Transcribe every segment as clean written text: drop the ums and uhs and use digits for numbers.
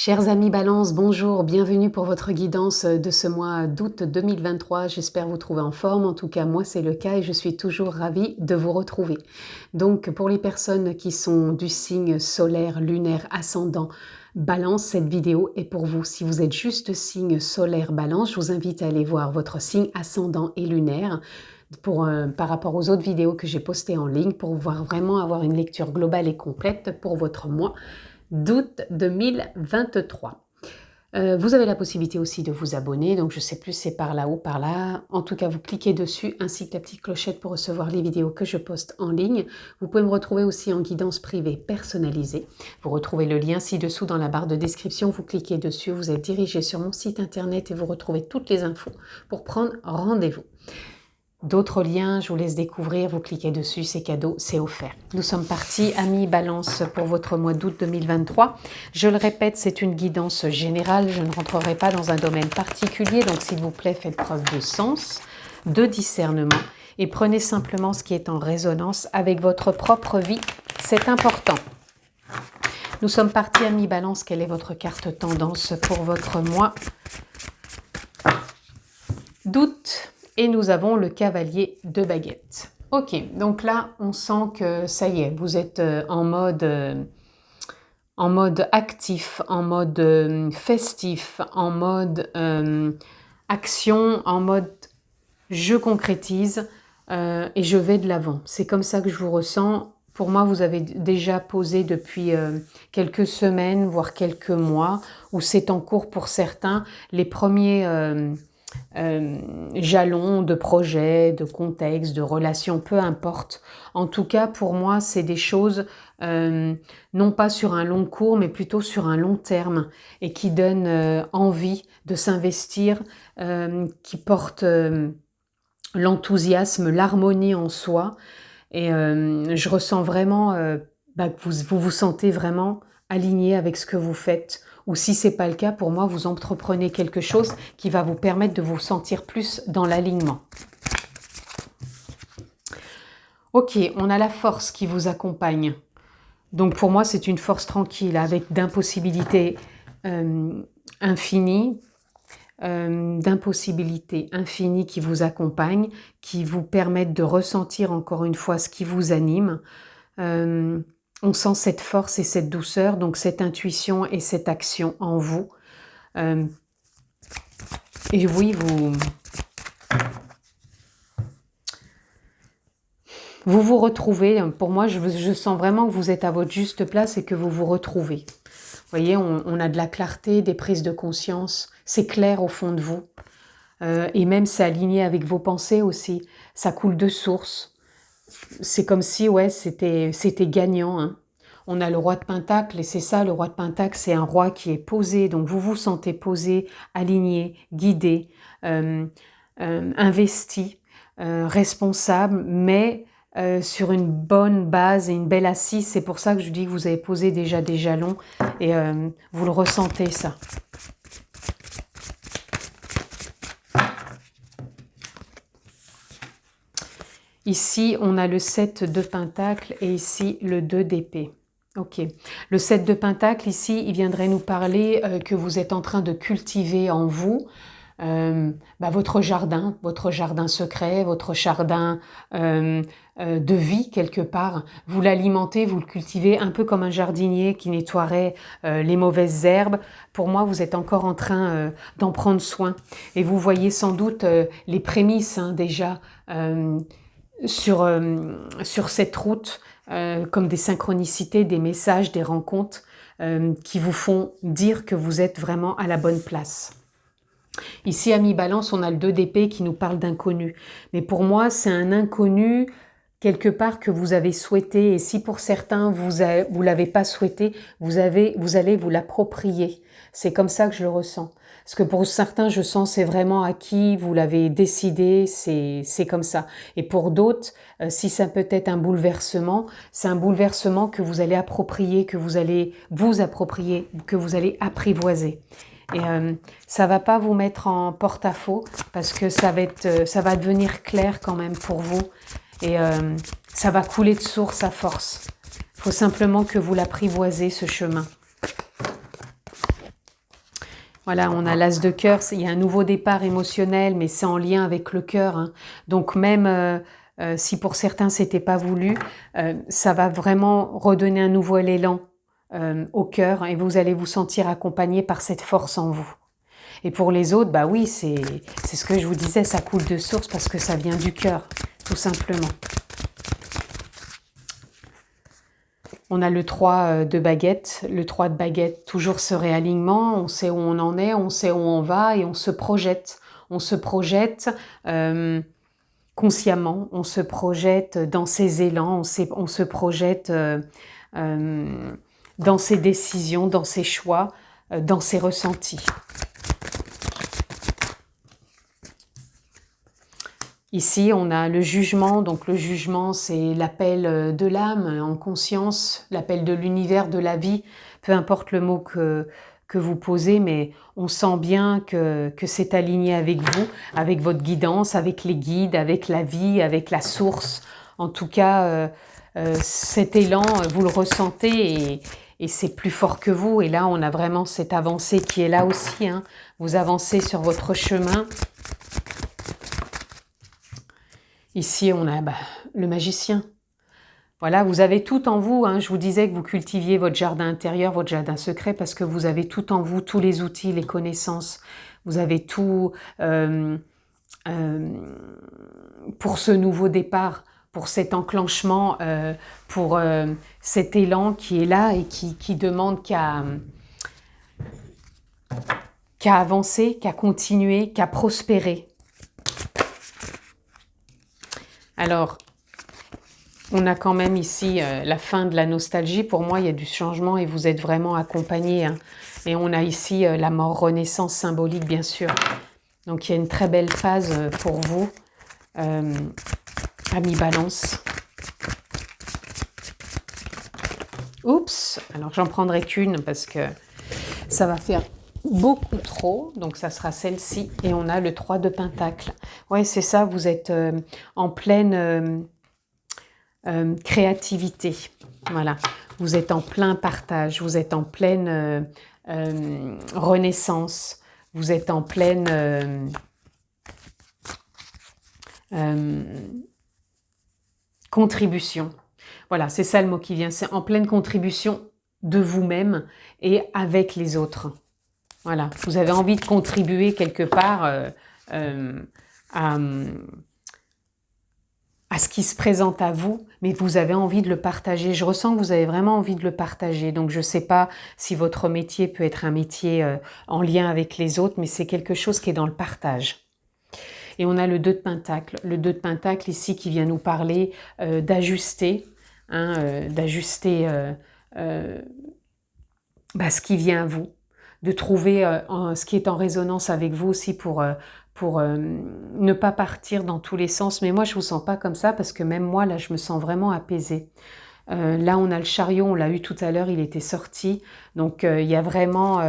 Chers amis Balance, bonjour, bienvenue pour votre guidance de ce mois d'août 2023. J'espère vous trouver en forme, en tout cas moi c'est le cas et je suis toujours ravie de vous retrouver. Donc pour les personnes qui sont du signe solaire, lunaire, ascendant, Balance, cette vidéo est pour vous. Si vous êtes juste signe solaire Balance, je vous invite à aller voir votre signe ascendant et lunaire par rapport aux autres vidéos que j'ai postées en ligne pour vraiment avoir une lecture globale et complète pour votre mois d'août 2023. Vous avez la possibilité aussi de vous abonner, donc je ne sais plus c'est par là ou par là. En tout cas, vous cliquez dessus ainsi que la petite clochette pour recevoir les vidéos que je poste en ligne. Vous pouvez me retrouver aussi en guidance privée personnalisée. Vous retrouvez le lien ci-dessous dans la barre de description. Vous cliquez dessus, vous êtes dirigé sur mon site internet et vous retrouvez toutes les infos pour prendre rendez-vous. D'autres liens, je vous laisse découvrir, vous cliquez dessus, c'est cadeau, c'est offert. Nous sommes partis, amis Balance, pour votre mois d'août 2023. Je le répète, c'est une guidance générale, je ne rentrerai pas dans un domaine particulier, donc s'il vous plaît, faites preuve de sens, de discernement, et prenez simplement ce qui est en résonance avec votre propre vie, c'est important. Nous sommes partis, amis Balance, quelle est votre carte tendance pour votre mois d'août ? Et nous avons le cavalier de baguette. Ok, donc là, on sent que ça y est, vous êtes en mode actif, en mode festif, en mode action, en mode je concrétise et je vais de l'avant. C'est comme ça que je vous ressens. Pour moi, vous avez déjà posé depuis quelques semaines, voire quelques mois, ou c'est en cours pour certains, les premiers... jalons de projets, de contexte, de relations, peu importe. En tout cas, pour moi, c'est des choses non pas sur un long cours, mais plutôt sur un long terme et qui donnent envie de s'investir, qui portent l'enthousiasme, l'harmonie en soi. Et je ressens vraiment que vous vous sentez vraiment aligné avec ce que vous faites. Ou si ce n'est pas le cas, pour moi, vous entreprenez quelque chose qui va vous permettre de vous sentir plus dans l'alignement. Ok, on a la force qui vous accompagne. Donc pour moi, c'est une force tranquille, avec d'impossibilités infinies, qui vous accompagnent, qui vous permettent de ressentir encore une fois ce qui vous anime. On sent cette force et cette douceur, donc cette intuition et cette action en vous. Et oui, vous retrouvez. Pour moi, je sens vraiment que vous êtes à votre juste place et que vous vous retrouvez. Vous voyez, on a de la clarté, des prises de conscience. C'est clair au fond de vous. Et même c'est aligné avec vos pensées aussi. Ça coule de source. C'est comme si, ouais, c'était gagnant. Hein. On a le roi de Pentacle et c'est ça, le roi de Pentacle, c'est un roi qui est posé. Donc vous vous sentez posé, aligné, guidé, investi, responsable, mais sur une bonne base et une belle assise. C'est pour ça que je dis que vous avez posé déjà des jalons et vous le ressentez ça. Ici, on a le 7 de Pentacle et ici, le 2 d'épée. Ok. Le 7 de Pentacle, ici, il viendrait nous parler que vous êtes en train de cultiver en vous votre jardin secret, votre jardin de vie quelque part. Vous l'alimentez, vous le cultivez un peu comme un jardinier qui nettoierait les mauvaises herbes. Pour moi, vous êtes encore en train d'en prendre soin. Et vous voyez sans doute les prémices déjà sur cette route, comme des synchronicités, des messages, des rencontres qui vous font dire que vous êtes vraiment à la bonne place. Ici, amis Balance, on a le 2 d'épée qui nous parle d'inconnu. Mais pour moi, c'est un inconnu quelque part que vous avez souhaité. Et si pour certains, vous l'avez pas souhaité, vous allez vous l'approprier. C'est comme ça que je le ressens. Parce que pour certains, je sens c'est vraiment acquis, vous l'avez décidé, c'est comme ça. Et pour d'autres, si ça peut être un bouleversement, c'est un bouleversement que vous allez approprier, que vous allez vous approprier, que vous allez apprivoiser. Et ça va pas vous mettre en porte-à-faux parce que ça va devenir clair quand même pour vous. Et ça va couler de source à force. Il faut simplement que vous l'apprivoisez, ce chemin. Voilà, on a l'as de cœur, il y a un nouveau départ émotionnel, mais c'est en lien avec le cœur, hein. Donc même si pour certains c'était pas voulu, ça va vraiment redonner un nouvel élan au cœur et vous allez vous sentir accompagné par cette force en vous. Et pour les autres, bah oui, c'est ce que je vous disais, ça coule de source parce que ça vient du cœur, tout simplement. On a le 3 de baguette. Le 3 de baguette, toujours ce réalignement. On sait où on en est, on sait où on va et on se projette. On se projette consciemment, on se projette dans ses élans, on se projette dans ses décisions, dans ses choix, dans ses ressentis. Ici, on a le jugement. Donc le jugement, c'est l'appel de l'âme en conscience, l'appel de l'univers, de la vie, peu importe le mot que vous posez, mais on sent bien que c'est aligné avec vous, avec votre guidance, avec les guides, avec la vie, avec la source. En tout cas, cet élan, vous le ressentez et c'est plus fort que vous. Et là, on a vraiment cette avancée qui est là aussi, hein. Vous avancez sur votre chemin. Ici, on a le magicien. Voilà, vous avez tout en vous, hein. Je vous disais que vous cultiviez votre jardin intérieur, votre jardin secret, parce que vous avez tout en vous, tous les outils, les connaissances. Vous avez tout pour ce nouveau départ, pour cet enclenchement, pour cet élan qui est là et qui demande qu'à avancer, qu'à continuer, qu'à prospérer. Alors, on a quand même ici la fin de la nostalgie. Pour moi, il y a du changement et vous êtes vraiment accompagnés, hein. Et on a ici la mort renaissance symbolique, bien sûr. Donc, il y a une très belle phase pour vous, amis Balance. Oups, alors j'en prendrai qu'une parce que ça va faire beaucoup trop, donc ça sera celle-ci. Et on a le 3 de Pentacle. Ouais, c'est ça, vous êtes en pleine créativité. Voilà, vous êtes en plein partage, vous êtes en pleine renaissance, vous êtes en pleine contribution. Voilà, c'est ça le mot qui vient, c'est en pleine contribution de vous-même et avec les autres. Voilà, vous avez envie de contribuer quelque part à ce qui se présente à vous, mais vous avez envie de le partager. Je ressens que vous avez vraiment envie de le partager. Donc, je ne sais pas si votre métier peut être un métier en lien avec les autres, mais c'est quelque chose qui est dans le partage. Et on a le 2 de Pentacle. Le 2 de Pentacle ici qui vient nous parler d'ajuster, hein, d'ajuster ce qui vient à vous, de trouver ce qui est en résonance avec vous aussi pour ne pas partir dans tous les sens. Mais moi, je ne vous sens pas comme ça parce que même moi, là, je me sens vraiment apaisée. Là, on a le chariot, on l'a eu tout à l'heure, il était sorti. Donc, il y a vraiment...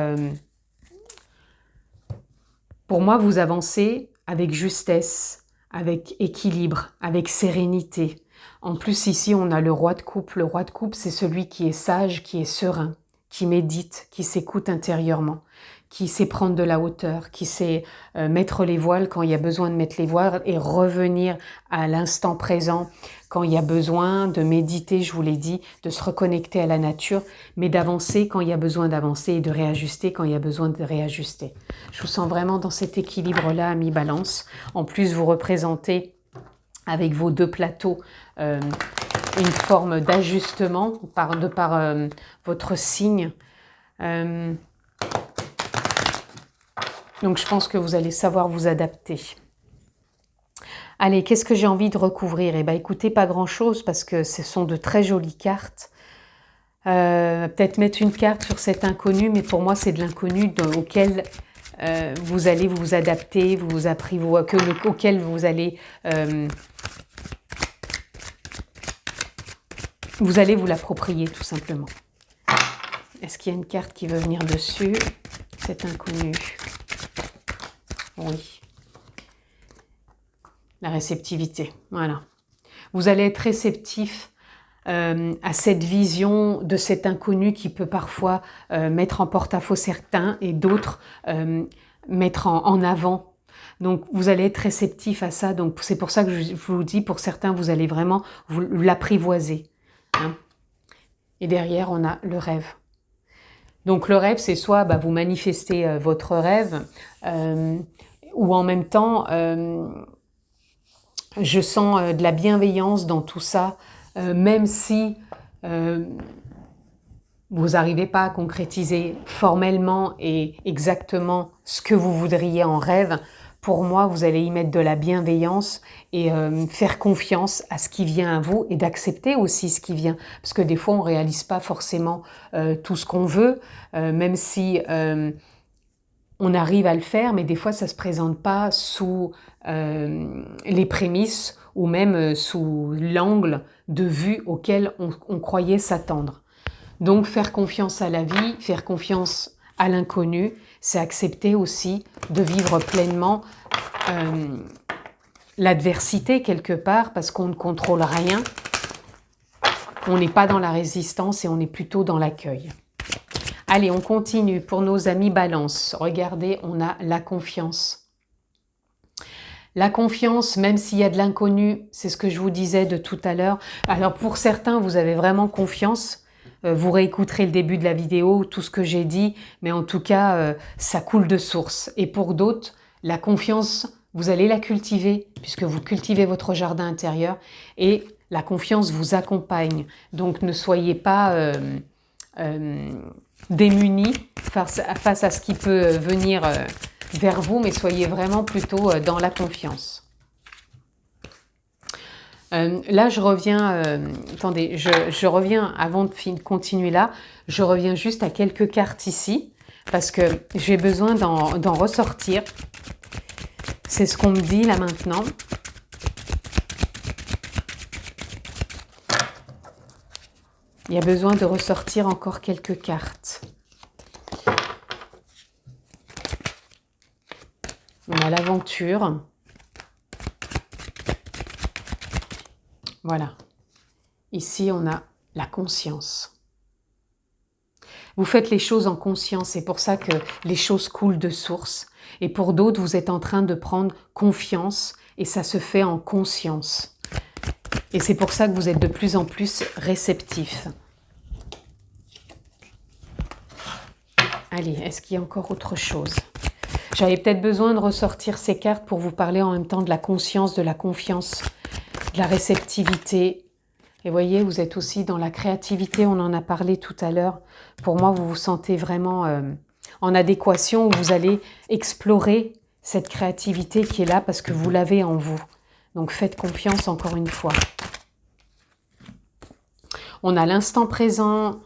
pour moi, vous avancez avec justesse, avec équilibre, avec sérénité. En plus, ici, on a le roi de coupe. Le roi de coupe, c'est celui qui est sage, qui est serein, qui médite, qui s'écoute intérieurement, qui sait prendre de la hauteur, qui sait mettre les voiles quand il y a besoin de mettre les voiles et revenir à l'instant présent quand il y a besoin de méditer, je vous l'ai dit, de se reconnecter à la nature, mais d'avancer quand il y a besoin d'avancer et de réajuster quand il y a besoin de réajuster. Je vous sens vraiment dans cet équilibre-là, ami Balance. En plus, vous représentez avec vos 2 plateaux une forme d'ajustement par votre signe. Donc, je pense que vous allez savoir vous adapter. Allez, qu'est-ce que j'ai envie de recouvrir? Eh bien, écoutez, pas grand-chose parce que ce sont de très jolies cartes. Peut-être mettre une carte sur cet inconnu, mais pour moi, c'est de l'inconnu auquel vous allez vous adapter, auquel vous allez vous l'approprier, tout simplement. Est-ce qu'il y a une carte qui veut venir dessus? Cet inconnu. Oui. La réceptivité, voilà. Vous allez être réceptif à cette vision de cet inconnu qui peut parfois mettre en porte-à-faux certains et d'autres mettre en avant. Donc vous allez être réceptif à ça, donc c'est pour ça que je vous dis, pour certains vous allez vraiment l'apprivoiser. Hein. Et derrière on a le rêve. Donc le rêve, c'est soit vous manifestez votre rêve, ou en même temps, je sens de la bienveillance dans tout ça, même si vous n'arrivez pas à concrétiser formellement et exactement ce que vous voudriez en rêve. Pour moi, vous allez y mettre de la bienveillance et faire confiance à ce qui vient à vous et d'accepter aussi ce qui vient. Parce que des fois, on ne réalise pas forcément tout ce qu'on veut, même si on arrive à le faire, mais des fois, ça ne se présente pas sous les prémices ou même sous l'angle de vue auquel on croyait s'attendre. Donc, faire confiance à la vie, faire confiance à l'inconnu, c'est accepter aussi de vivre pleinement l'adversité quelque part, parce qu'on ne contrôle rien. On n'est pas dans la résistance et on est plutôt dans l'accueil. Allez, on continue pour nos amis Balance. Regardez, on a la confiance. La confiance, même s'il y a de l'inconnu, c'est ce que je vous disais de tout à l'heure. Alors pour certains, vous avez vraiment confiance. Vous réécouterez le début de la vidéo, tout ce que j'ai dit, mais en tout cas, ça coule de source. Et pour d'autres, la confiance, vous allez la cultiver, puisque vous cultivez votre jardin intérieur, et la confiance vous accompagne. Donc ne soyez pas démunis face à ce qui peut venir vers vous, mais soyez vraiment plutôt dans la confiance. Là, je reviens, attendez, je reviens, avant de continuer là, je reviens juste à quelques cartes ici, parce que j'ai besoin d'en ressortir. C'est ce qu'on me dit là maintenant. Il y a besoin de ressortir encore quelques cartes. On a l'aventure. Voilà. Ici, on a la conscience. Vous faites les choses en conscience, c'est pour ça que les choses coulent de source. Et pour d'autres, vous êtes en train de prendre confiance et ça se fait en conscience. Et c'est pour ça que vous êtes de plus en plus réceptif. Allez, est-ce qu'il y a encore autre chose? J'avais peut-être besoin de ressortir ces cartes pour vous parler en même temps de la conscience, de la confiance, de la réceptivité. Et voyez, vous êtes aussi dans la créativité, on en a parlé tout à l'heure. Pour moi, vous vous sentez vraiment en adéquation, où vous allez explorer cette créativité qui est là parce que vous l'avez en vous. Donc faites confiance encore une fois. On a l'instant présent,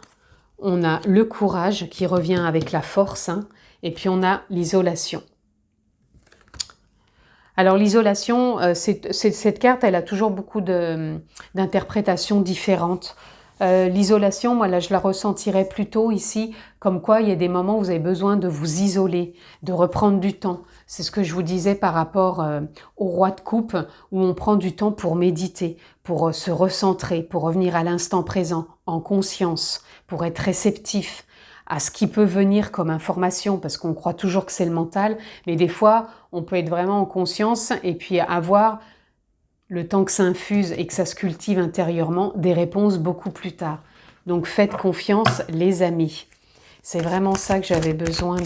on a le courage qui revient avec la force, hein, et puis on a l'isolation. Alors l'isolation, cette carte, elle a toujours beaucoup d'interprétations différentes. L'isolation, moi là, je la ressentirais plutôt ici, comme quoi il y a des moments où vous avez besoin de vous isoler, de reprendre du temps. C'est ce que je vous disais par rapport au roi de coupe, où on prend du temps pour méditer, pour se recentrer, pour revenir à l'instant présent, en conscience, pour être réceptif à ce qui peut venir comme information, parce qu'on croit toujours que c'est le mental, mais des fois, on peut être vraiment en conscience et puis avoir, le temps que ça infuse et que ça se cultive intérieurement, des réponses beaucoup plus tard. Donc faites confiance, les amis. C'est vraiment ça que j'avais besoin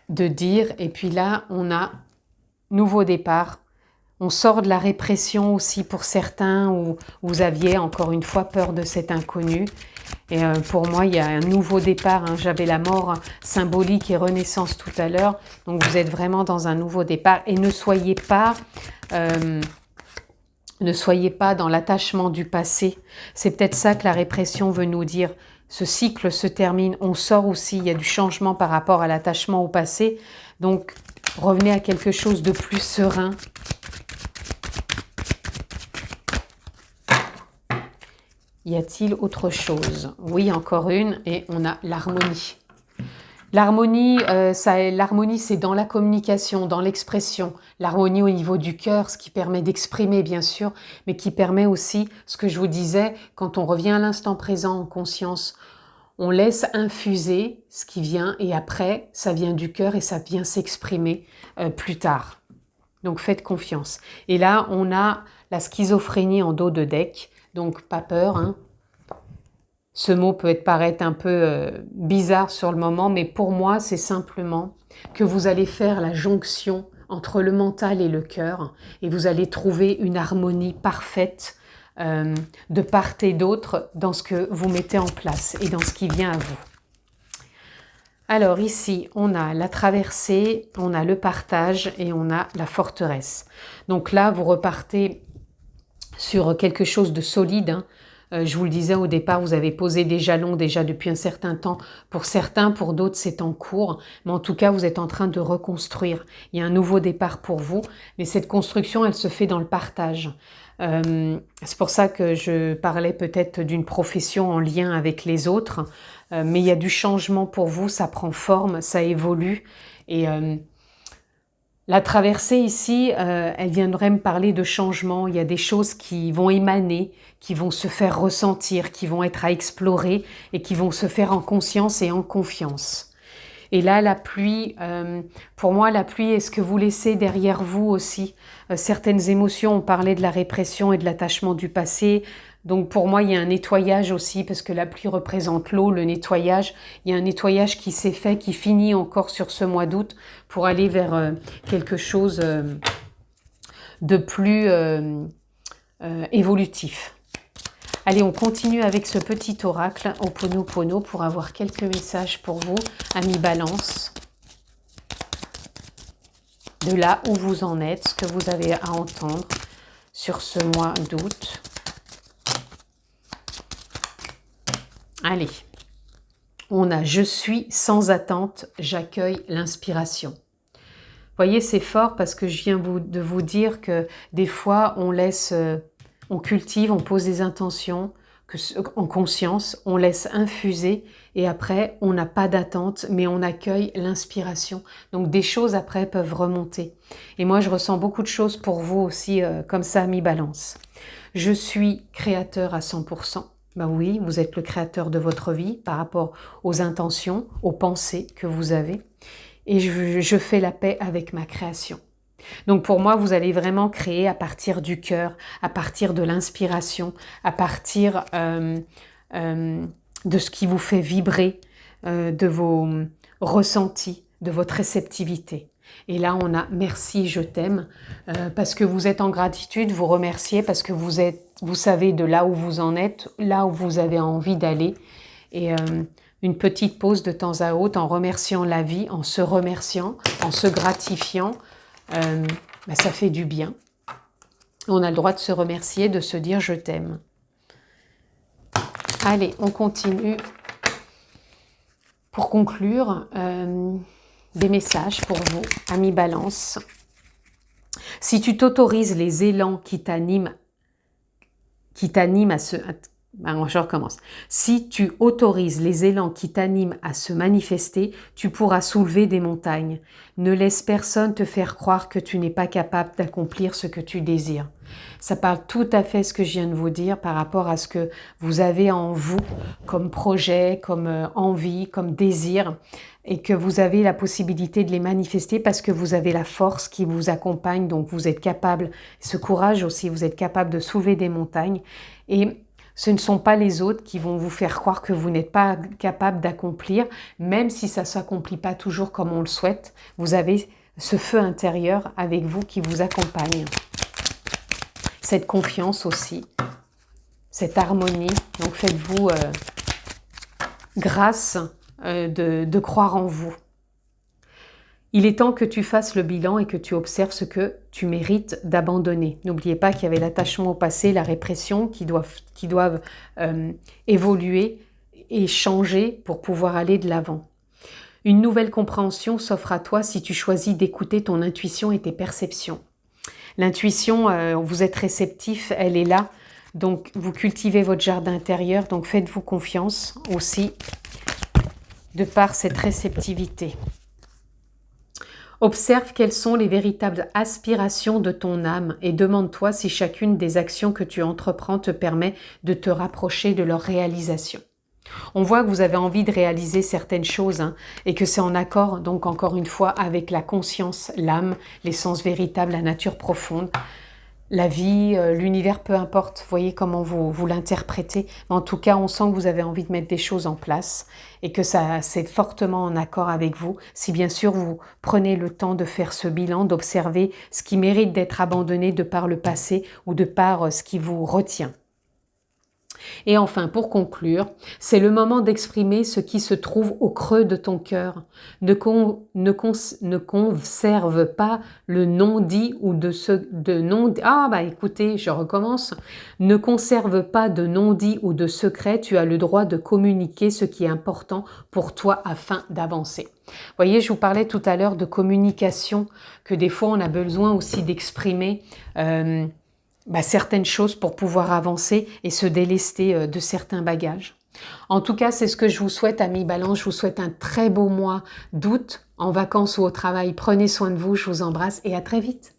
de dire. Et puis là, on a nouveau départ. On sort de la répression aussi pour certains, où vous aviez encore une fois peur de cet inconnu. Et pour moi, il y a un nouveau départ. Hein. J'avais la mort symbolique et renaissance tout à l'heure. Donc vous êtes vraiment dans un nouveau départ. Et ne soyez pas dans l'attachement du passé. C'est peut-être ça que la répression veut nous dire. Ce cycle se termine. On sort aussi. Il y a du changement par rapport à l'attachement au passé. Donc revenez à quelque chose de plus serein. Y a-t-il autre chose? Oui, encore une, et on a l'harmonie. l'harmonie, c'est dans la communication, dans l'expression. L'harmonie au niveau du cœur, ce qui permet d'exprimer, bien sûr, mais qui permet aussi, ce que je vous disais, quand on revient à l'instant présent en conscience, on laisse infuser ce qui vient et après, ça vient du cœur et ça vient s'exprimer plus tard. Donc faites confiance. Et là, on a la schizophrénie en dos de deck, donc pas peur, hein. Ce mot peut paraître un peu bizarre sur le moment, mais pour moi, c'est simplement que vous allez faire la jonction entre le mental et le cœur et vous allez trouver une harmonie parfaite de part et d'autre dans ce que vous mettez en place et dans ce qui vient à vous. Alors ici, on a la traversée, on a le partage et on a la forteresse. Donc là, vous repartez sur quelque chose de solide, hein. Je vous le disais au départ, vous avez posé des jalons déjà depuis un certain temps. Pour certains, pour d'autres, c'est en cours. Mais en tout cas, vous êtes en train de reconstruire. Il y a un nouveau départ pour vous. Mais cette construction, elle se fait dans le partage. C'est pour ça que je parlais peut-être d'une profession en lien avec les autres. Mais il y a du changement pour vous, ça prend forme, ça évolue. Et la traversée ici, elle viendrait me parler de changement. Il y a des choses qui vont émaner, qui vont se faire ressentir, qui vont être à explorer et qui vont se faire en conscience et en confiance. Et là, la pluie, pour moi, la pluie est ce que vous laissez derrière vous aussi. Certaines émotions, on parlait de la répression et de l'attachement du passé. Donc pour moi, il y a un nettoyage aussi, parce que la pluie représente l'eau, le nettoyage. Il y a un nettoyage qui s'est fait, qui finit encore sur ce mois d'août, pour aller vers quelque chose de plus évolutif. Allez, on continue avec ce petit oracle Ho'oponopono pour avoir quelques messages pour vous, amis Balance. De là où vous en êtes, ce que vous avez à entendre sur ce mois d'août. Allez, on a « Je suis sans attente, j'accueille l'inspiration ». Vous voyez, c'est fort parce que je viens de vous dire que des fois, on laisse, on cultive, on pose des intentions en conscience, on laisse infuser et après, on n'a pas d'attente, mais on accueille l'inspiration. Donc, des choses après peuvent remonter. Et moi, je ressens beaucoup de choses pour vous aussi, comme ça, mi-balance. Je suis créateur à 100%. Ben oui, vous êtes le créateur de votre vie par rapport aux intentions, aux pensées que vous avez. Et je fais la paix avec ma création. Donc pour moi, vous allez vraiment créer à partir du cœur, à partir de l'inspiration, à partir de ce qui vous fait vibrer, de vos ressentis, de votre réceptivité. Et là, on a « Merci, je t'aime » parce que vous êtes en gratitude, vous remerciez parce que vous savez de là où vous en êtes, là où vous avez envie d'aller. Et une petite pause de temps à autre en remerciant la vie, en se remerciant, en se gratifiant, ça fait du bien. On a le droit de se remercier, de se dire « Je t'aime ». Allez, on continue. Pour conclure, des messages pour vous, amis Balance. Si tu t'autorises les élans qui t'animent à se... je recommence. Si tu autorises les élans qui t'animent à se manifester, tu pourras soulever des montagnes. Ne laisse personne te faire croire que tu n'es pas capable d'accomplir ce que tu désires. Ça parle tout à fait ce que je viens de vous dire par rapport à ce que vous avez en vous comme projet, comme envie, comme désir, et que vous avez la possibilité de les manifester parce que vous avez la force qui vous accompagne, donc vous êtes capable, ce courage aussi, vous êtes capable de soulever des montagnes. Et ce ne sont pas les autres qui vont vous faire croire que vous n'êtes pas capable d'accomplir, même si ça ne s'accomplit pas toujours comme on le souhaite. Vous avez ce feu intérieur avec vous qui vous accompagne. Cette confiance aussi, cette harmonie. Donc faites-vous grâce de croire en vous. Il est temps que tu fasses le bilan et que tu observes ce que tu mérites d'abandonner. N'oubliez pas qu'il y avait l'attachement au passé, la répression qui doivent évoluer et changer pour pouvoir aller de l'avant. Une nouvelle compréhension s'offre à toi si tu choisis d'écouter ton intuition et tes perceptions. L'intuition, vous êtes réceptif, elle est là. Donc, vous cultivez votre jardin intérieur, donc faites-vous confiance aussi. de par cette réceptivité. Observe quelles sont les véritables aspirations de ton âme et demande-toi si chacune des actions que tu entreprends te permet de te rapprocher de leur réalisation. On voit que vous avez envie de réaliser certaines choses et que c'est en accord, donc encore une fois, avec la conscience, l'âme, l'essence véritable, la nature profonde. La vie, l'univers, peu importe, voyez comment vous l'interprétez. Mais en tout cas, on sent que vous avez envie de mettre des choses en place et que ça c'est fortement en accord avec vous. Si bien sûr vous prenez le temps de faire ce bilan, d'observer ce qui mérite d'être abandonné de par le passé ou de par ce qui vous retient. Et enfin, pour conclure, c'est le moment d'exprimer ce qui se trouve au creux de ton cœur. Ne conserve pas le non-dit ou écoutez, je recommence. Ne conserve pas de non-dit ou de secret. Tu as le droit de communiquer ce qui est important pour toi afin d'avancer. Vous voyez, je vous parlais tout à l'heure de communication, que des fois on a besoin aussi d'exprimer certaines choses pour pouvoir avancer et se délester de certains bagages. En tout cas, c'est ce que je vous souhaite, amis Balance. Je vous souhaite un très beau mois d'août, en vacances ou au travail. Prenez soin de vous, je vous embrasse et à très vite.